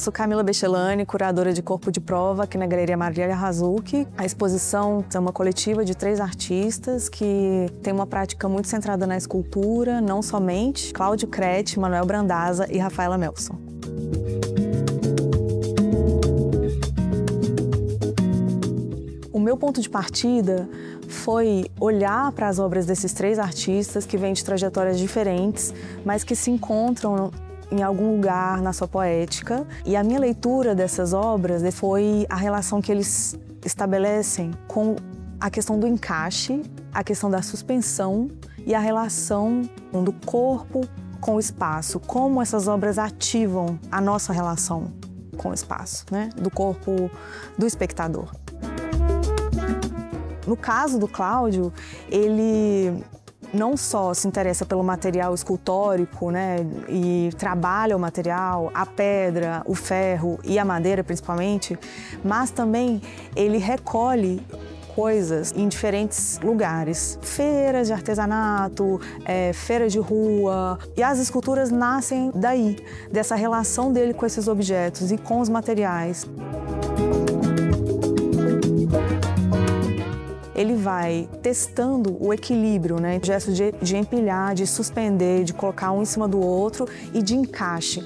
sou Camila Bechelani, curadora de corpo de prova aqui na Galeria Marília Hazuki. A exposição é uma coletiva de 3 artistas que tem uma prática muito centrada na escultura, não somente, Cláudio Crete, Manuel Brandaza e Rafaela Melson. O meu ponto de partida foi olhar para as obras desses 3 artistas que vêm de trajetórias diferentes, mas que se encontram em algum lugar na sua poética. E a minha leitura dessas obras foi a relação que eles estabelecem com a questão do encaixe, a questão da suspensão e a relação do corpo com o espaço, como essas obras ativam a nossa relação com o espaço, né? Do corpo do espectador. No caso do Cláudio, ele não só se interessa pelo material escultórico, né, e trabalha o material, a pedra, o ferro e a madeira principalmente, mas também ele recolhe coisas em diferentes lugares, feiras de artesanato, feiras de rua, e as esculturas nascem daí, dessa relação dele com esses objetos e com os materiais. Ele vai testando o equilíbrio, né? O gesto de empilhar, de suspender, de colocar um em cima do outro e de encaixe.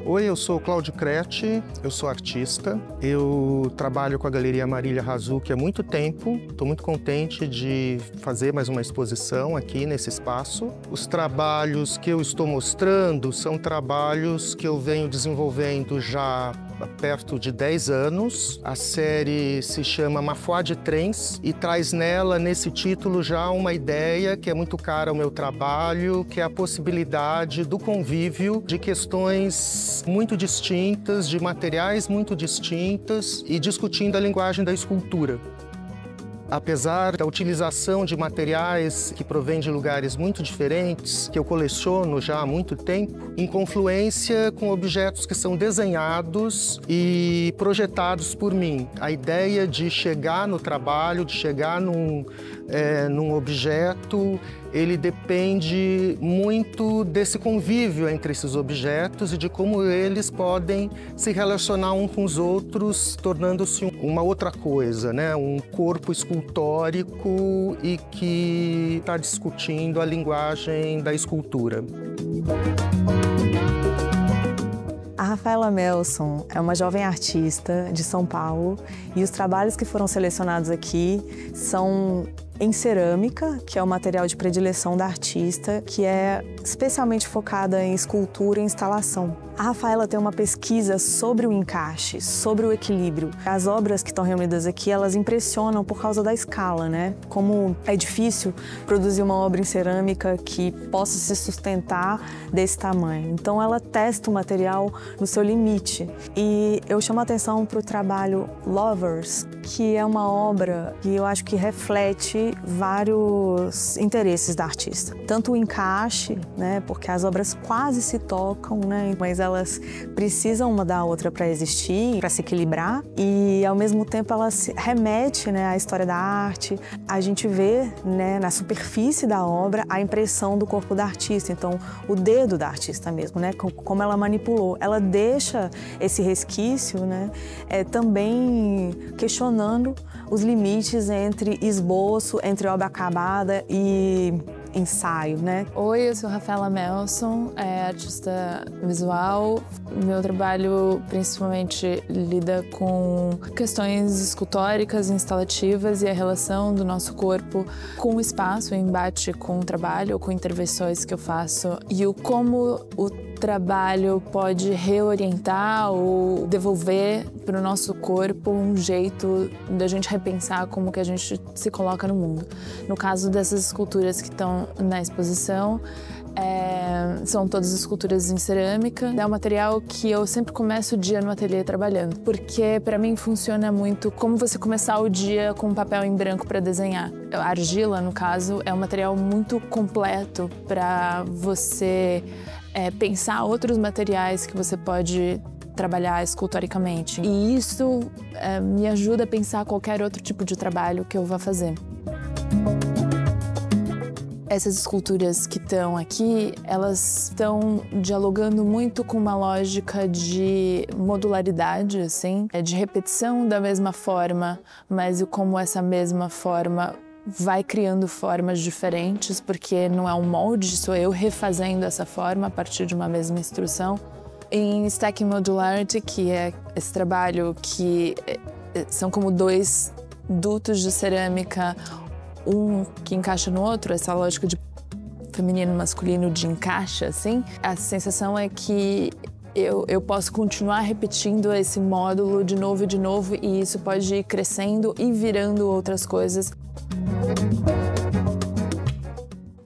Oi, eu sou o Cláudio Crete, eu sou artista. Eu trabalho com a Galeria Marília Hazuki há muito tempo. Estou muito contente de fazer mais uma exposição aqui nesse espaço. Os trabalhos que eu estou mostrando são trabalhos que eu venho desenvolvendo já há perto de 10 anos. A série se chama Mafuá de Trens e traz nela, nesse título, já uma ideia que é muito cara ao meu trabalho, que é a possibilidade do convívio de questões muito distintas, de materiais muito distintas e discutindo a linguagem da escultura. Apesar da utilização de materiais que provêm de lugares muito diferentes, que eu coleciono já há muito tempo, em confluência com objetos que são desenhados e projetados por mim. A ideia de chegar no trabalho, de chegar num objeto, ele depende muito desse convívio entre esses objetos e de como eles podem se relacionar uns com os outros, tornando-se uma outra coisa, né? Um corpo escultórico e que está discutindo a linguagem da escultura. A Rafaela Melson é uma jovem artista de São Paulo e os trabalhos que foram selecionados aqui são em cerâmica, que é o material de predileção da artista, que é especialmente focada em escultura e instalação. A Rafaela tem uma pesquisa sobre o encaixe, sobre o equilíbrio. As obras que estão reunidas aqui, elas impressionam por causa da escala, né? Como é difícil produzir uma obra em cerâmica que possa se sustentar desse tamanho. Então ela testa o material no seu limite. E eu chamo a atenção para o trabalho Lovers, que é uma obra que eu acho que reflete vários interesses da artista. Tanto o encaixe, né? Porque as obras quase se tocam, né? Mas elas precisam uma da outra para existir, para se equilibrar, e ao mesmo tempo elas remete, né, à história da arte. A gente vê, né, na superfície da obra a impressão do corpo da artista, então o dedo da artista mesmo, né, como ela manipulou. Ela deixa esse resquício, né, também questionando os limites entre esboço, entre obra acabada e ensaio, né? Oi, eu sou Rafaela Melson, artista visual. Meu trabalho principalmente lida com questões escultóricas, instalativas e a relação do nosso corpo com o espaço, o embate com o trabalho, com intervenções que eu faço e como o trabalho pode reorientar ou devolver para o nosso corpo um jeito da gente repensar como que a gente se coloca no mundo. No caso dessas esculturas que estão na exposição, são todas esculturas em cerâmica. É um material que eu sempre começo o dia no ateliê trabalhando, porque para mim funciona muito como você começar o dia com um papel em branco para desenhar. A argila, no caso, é um material muito completo para você pensar outros materiais que você pode trabalhar escultoricamente. E isso me ajuda a pensar qualquer outro tipo de trabalho que eu vá fazer. Essas esculturas que estão aqui, elas estão dialogando muito com uma lógica de modularidade, assim, de repetição da mesma forma, mas como essa mesma forma vai criando formas diferentes, porque não é um molde, sou eu refazendo essa forma a partir de uma mesma instrução. Em Stacking Modularity, que é esse trabalho que são como dois dutos de cerâmica, um que encaixa no outro, essa lógica de feminino e masculino de encaixe, assim, a sensação é que eu posso continuar repetindo esse módulo de novo e isso pode ir crescendo e virando outras coisas.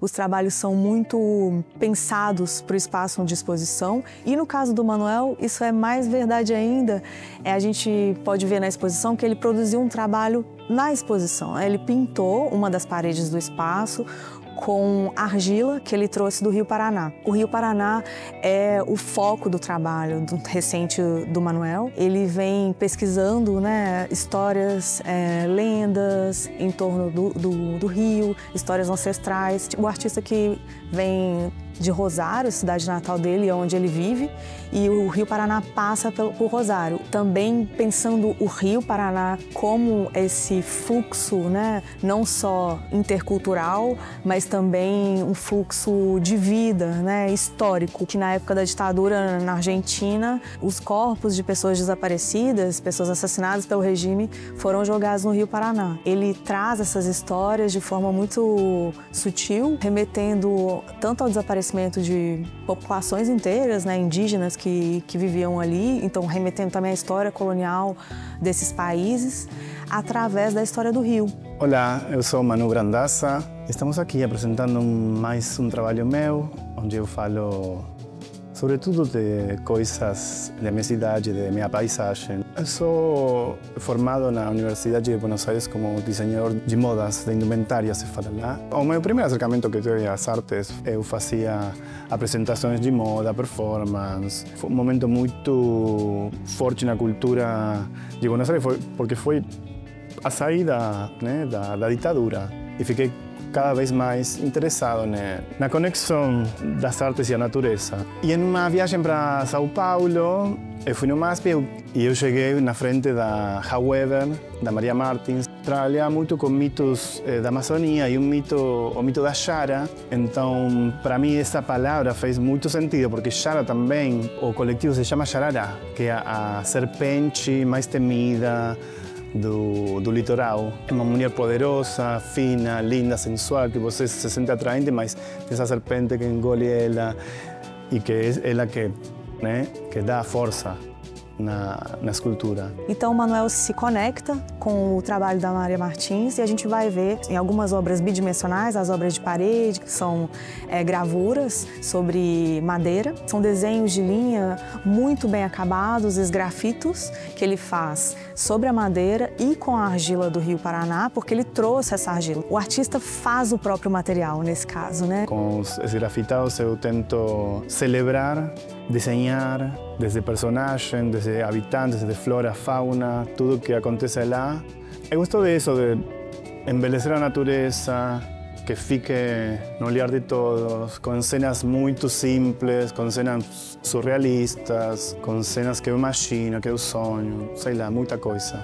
Os trabalhos são muito pensados para o espaço de exposição e no caso do Manuel isso é mais verdade ainda. A gente pode ver na exposição que ele produziu um trabalho na exposição. Ele pintou uma das paredes do espaço com argila que ele trouxe do Rio Paraná. O Rio Paraná é o foco do trabalho recente do Manuel. Ele vem pesquisando, né, histórias, lendas em torno do rio, histórias ancestrais. O artista que vem de Rosário, cidade natal dele, onde ele vive, e o Rio Paraná passa por Rosário. Também pensando o Rio Paraná como esse fluxo, né, não só intercultural, mas também um fluxo de vida, né, histórico, que na época da ditadura na Argentina, os corpos de pessoas desaparecidas, pessoas assassinadas pelo regime, foram jogados no Rio Paraná. Ele traz essas histórias de forma muito sutil, remetendo tanto ao desaparecimento de populações inteiras, né, indígenas que viviam ali, então remetendo também à história colonial desses países, através da história do rio. Olá, eu sou Manu Grandassa. Estamos aqui apresentando mais um trabalho meu, onde eu falo sobretudo de coisas da minha cidade, da minha paisagem. Eu sou formado na Universidade de Buenos Aires como desenhador de modas, de indumentária, se fala lá. O meu primeiro acercamento que tive às artes, eu fazia apresentações de moda, performance. Foi um momento muito forte na cultura de Buenos Aires, porque foi a saída, né, da ditadura. E fiquei cada vez mais interessado na conexão das artes e a natureza. E em uma viagem para São Paulo, eu fui no MASP e eu cheguei na frente da However, da Maria Martins, trabalhar muito com mitos da Amazônia e o mito da Xara. Então, para mim, essa palavra fez muito sentido, porque Xara também, o coletivo se chama Xarará, que é a serpente mais temida do litoral. É uma mulher poderosa, fina, linda, sensual, que você se sente atraente, mas essa serpente que engole ela e que é ela que dá força na escultura. Então o Manuel se conecta com o trabalho da Maria Martins e a gente vai ver em algumas obras bidimensionais, as obras de parede, que são gravuras sobre madeira. São desenhos de linha muito bem acabados, esgrafitos, que ele faz sobre a madeira e com a argila do Rio Paraná, porque ele trouxe essa argila. O artista faz o próprio material, nesse caso, né? Com os esgrafitados eu tento celebrar, desenhar, desde personagem, desde habitantes, desde flora, fauna, tudo que acontece lá. Eu gosto disso, de embelecer a natureza, que fique no olhar de todos, com cenas muito simples, com cenas surrealistas, com cenas que eu imagino, que eu sonho, sei lá, muita coisa.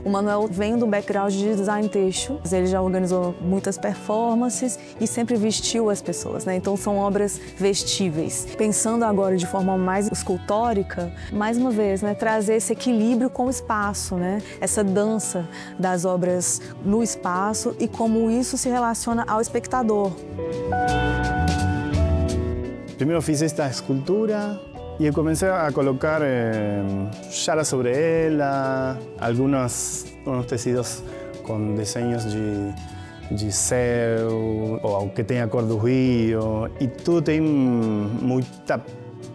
O Manuel vem do background de design têxtil, ele já organizou muitas performances e sempre vestiu as pessoas, né? Então são obras vestíveis. Pensando agora de forma mais escultórica, mais uma vez, né, trazer esse equilíbrio com o espaço, né? Essa dança das obras no espaço e como isso se relaciona ao espectador. Primeiro fiz esta escultura e eu comecei a colocar chara sobre ela, uns tecidos com desenhos de céu, ou que tem a cor do rio, e tudo tem muita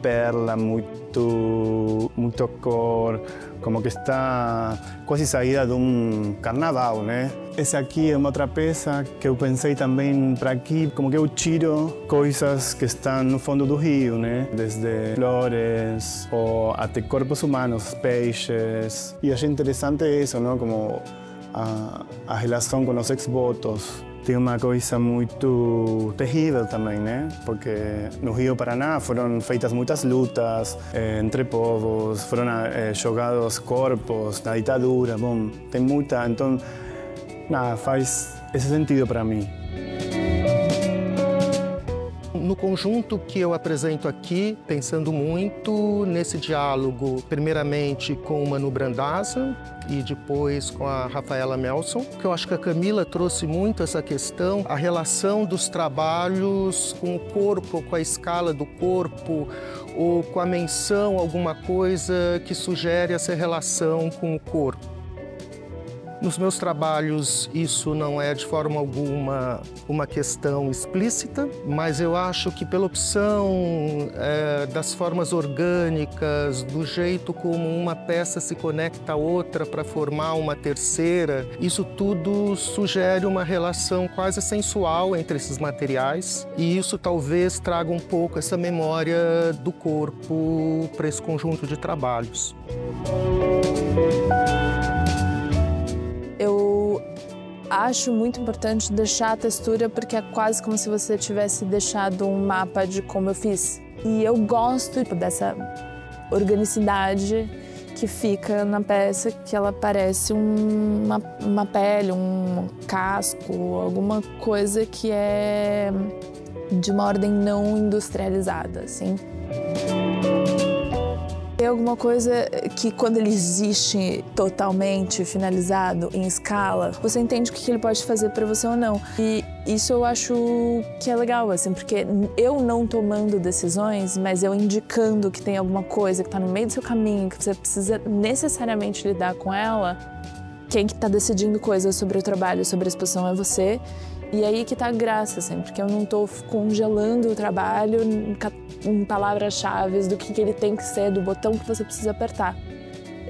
perla, muito cor, como que está quase saída de carnaval, né? Essa aqui é uma outra peça que eu pensei também para aqui, como que eu tiro coisas que estão no fundo do rio, né? Desde flores ou até corpos humanos, peixes. E achei interessante isso, não? Como a relação com os ex-votos, tem uma coisa muito terrível também, né? Porque no Rio Paraná foram feitas muitas lutas entre povos, foram jogados corpos na ditadura, bom, tem muita, então, nada, faz esse sentido para mim. No conjunto que eu apresento aqui, pensando muito nesse diálogo, primeiramente com o Manu Brandazza e depois com a Rafaela Melson, que eu acho que a Camila trouxe muito essa questão, a relação dos trabalhos com o corpo, com a escala do corpo, ou com a menção, alguma coisa que sugere essa relação com o corpo. Nos meus trabalhos, isso não é de forma alguma uma questão explícita, mas eu acho que pela opção das formas orgânicas, do jeito como uma peça se conecta à outra para formar uma terceira, isso tudo sugere uma relação quase sensual entre esses materiais e isso talvez traga um pouco essa memória do corpo para esse conjunto de trabalhos. Eu acho muito importante deixar a textura porque é quase como se você tivesse deixado um mapa de como eu fiz. E eu gosto dessa organicidade que fica na peça, que ela parece uma pele, um casco, alguma coisa que é de uma ordem não industrializada, assim. É alguma coisa que, quando ele existe totalmente finalizado, em escala, você entende o que ele pode fazer para você ou não. E isso eu acho que é legal, assim, porque eu não tomando decisões, mas eu indicando que tem alguma coisa que está no meio do seu caminho, que você precisa necessariamente lidar com ela, quem que tá decidindo coisas sobre o trabalho, sobre a exposição é você. E aí que tá a graça, assim, porque eu não tô congelando o trabalho em palavras-chave do que ele tem que ser, do botão que você precisa apertar.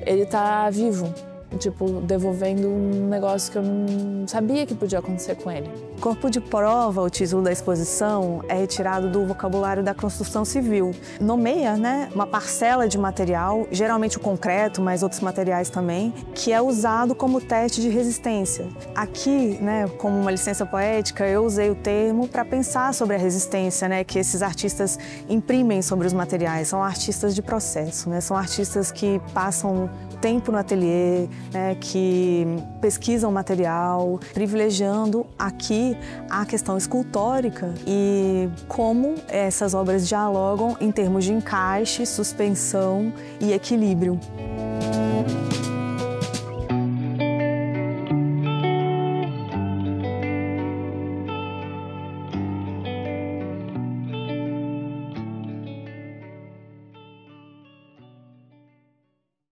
Ele tá vivo, tipo, devolvendo um negócio que eu não sabia que podia acontecer com ele. Corpo de prova, o título da exposição, é retirado do vocabulário da construção civil. Nomeia, né, uma parcela de material, geralmente o concreto, mas outros materiais também, que é usado como teste de resistência. Aqui, né, como uma licença poética, eu usei o termo para pensar sobre a resistência, né, que esses artistas imprimem sobre os materiais. São artistas de processo, né, são artistas que passam tempo no ateliê, né, que pesquisam material, privilegiando aqui a questão escultórica e como essas obras dialogam em termos de encaixe, suspensão e equilíbrio.